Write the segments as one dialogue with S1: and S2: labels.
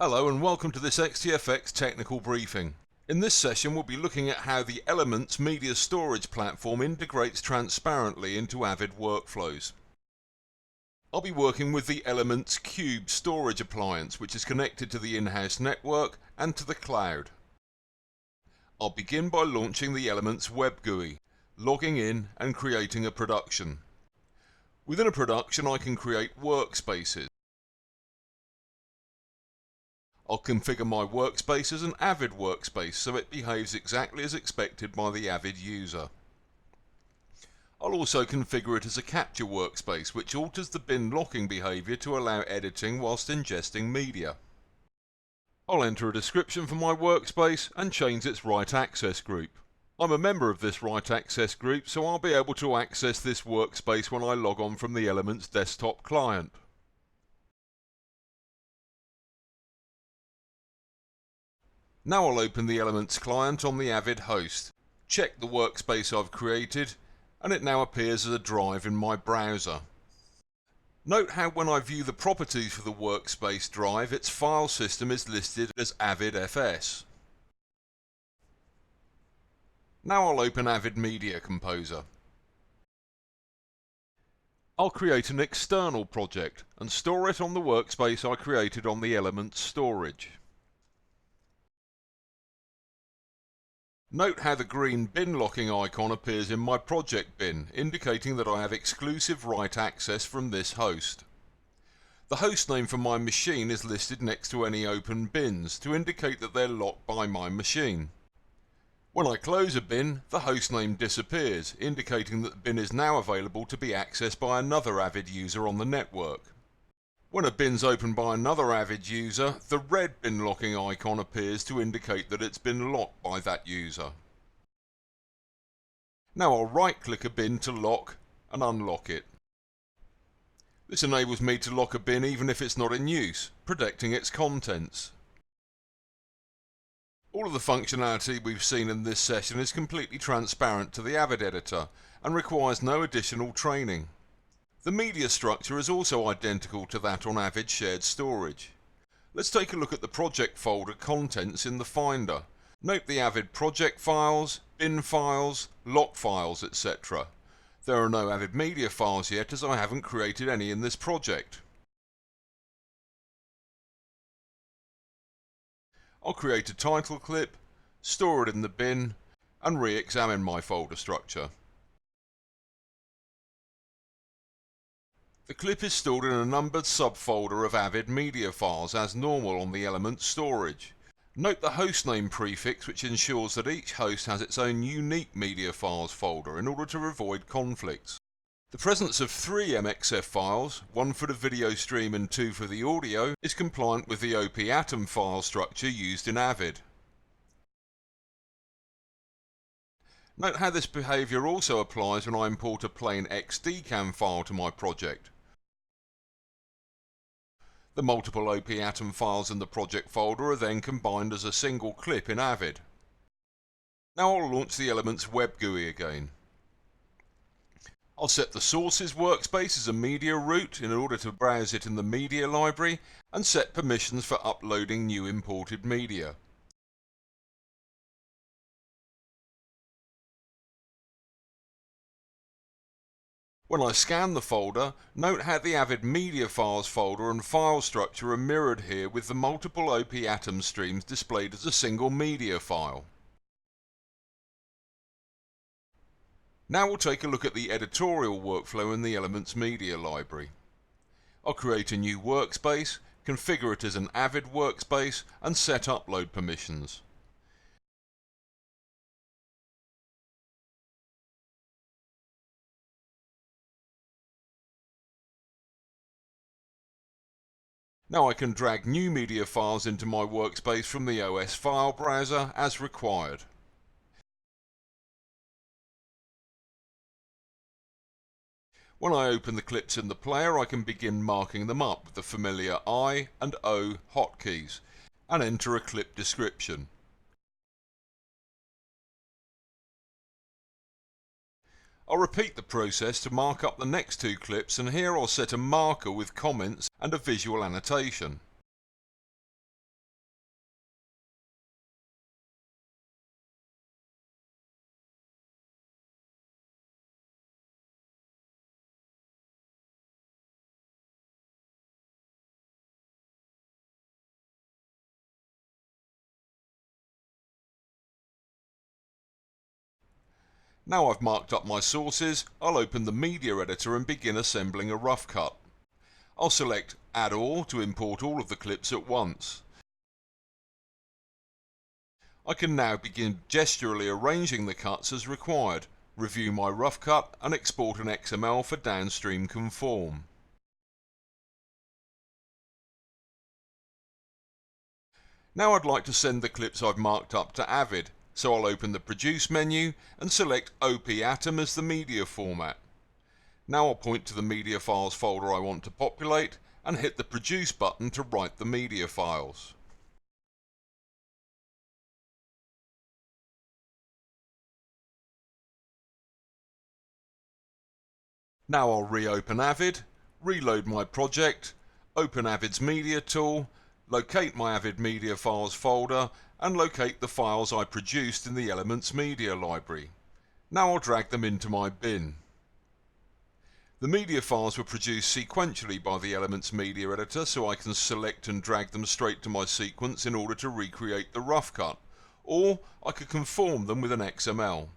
S1: Hello and welcome to this XTFX technical briefing. In this session we'll be looking at how the Elements media storage platform integrates transparently into Avid workflows. I'll be working with the Elements Cube storage appliance, which is connected to the in-house network and to the cloud. I'll begin by launching the Elements web GUI, logging in and creating a production. Within a production I can create workspaces. I'll configure my workspace as an Avid workspace so it behaves exactly as expected by the Avid user. I'll also configure it as a capture workspace, which alters the bin locking behavior to allow editing whilst ingesting media. I'll enter a description for my workspace and change its write access group. I'm a member of this write access group, so I'll be able to access this workspace when I log on from the Elements desktop client. Now I'll open the Elements client on the Avid host, check the workspace I've created, and it now appears as a drive in my browser. Note how when I view the properties for the workspace drive, its file system is listed as AvidFS. Now I'll open Avid Media Composer. I'll create an external project and store it on the workspace I created on the Elements storage. Note how the green bin locking icon appears in my project bin, indicating that I have exclusive write access from this host. The host name for my machine is listed next to any open bins to indicate that they're locked by my machine. When I close a bin, the host name disappears, indicating that the bin is now available to be accessed by another Avid user on the network. When a bin's opened by another Avid user, the red bin locking icon appears to indicate that it's been locked by that user. Now I'll right-click a bin to lock and unlock it. This enables me to lock a bin even if it's not in use, protecting its contents. All of the functionality we've seen in this session is completely transparent to the Avid editor and requires no additional training. The media structure is also identical to that on Avid Shared Storage. Let's take a look at the project folder contents in the Finder. Note the Avid project files, bin files, lock files, etc. There are no Avid media files yet, as I haven't created any in this project. I'll create a title clip, store it in the bin, and re-examine my folder structure. The clip is stored in a numbered subfolder of Avid media files as normal on the Elements storage. Note the hostname prefix, which ensures that each host has its own unique media files folder in order to avoid conflicts. The presence of 3 MXF files, 1 for the video stream and 2 for the audio, is compliant with the OP-Atom file structure used in Avid. Note how this behavior also applies when I import a plain XDCAM file to my project. The multiple OP-Atom files in the project folder are then combined as a single clip in Avid. Now I'll launch the Elements web GUI again. I'll set the sources workspace as a media root in order to browse it in the media library and set permissions for uploading new imported media. When I scan the folder, note how the Avid media files folder and file structure are mirrored here with the multiple OP-Atom streams displayed as a single media file. Now we'll take a look at the editorial workflow in the Elements media library. I'll create a new workspace, configure it as an Avid workspace, and set upload permissions. Now I can drag new media files into my workspace from the OS file browser as required. When I open the clips in the player, I can begin marking them up with the familiar I and O hotkeys and enter a clip description. I'll repeat the process to mark up the next 2 clips, and here I'll set a marker with comments and a visual annotation. Now I've marked up my sources, I'll open the media editor and begin assembling a rough cut. I'll select Add All to import all of the clips at once. I can now begin gesturally arranging the cuts as required, review my rough cut and export an XML for downstream conform. Now I'd like to send the clips I've marked up to Avid, so I'll open the Produce menu and select OP Atom as the media format. Now I'll point to the media files folder I want to populate and hit the Produce button to write the media files. Now I'll reopen Avid, reload my project, open Avid's media tool, locate my Avid media files folder and locate the files I produced in the Elements media library. Now I'll drag them into my bin. The media files were produced sequentially by the Elements media editor, so I can select and drag them straight to my sequence in order to recreate the rough cut, or I could conform them with an XML.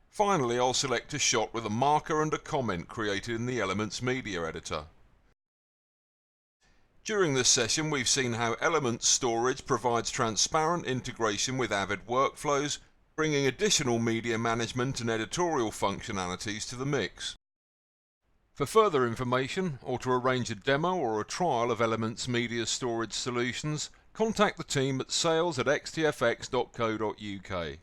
S1: Finally, I'll select a shot with a marker and a comment created in the Elements media editor. During this session, we've seen how Elements Storage provides transparent integration with Avid workflows, bringing additional media management and editorial functionalities to the mix. For further information, or to arrange a demo or a trial of Elements Media Storage solutions, contact the team at sales@xtfx.co.uk.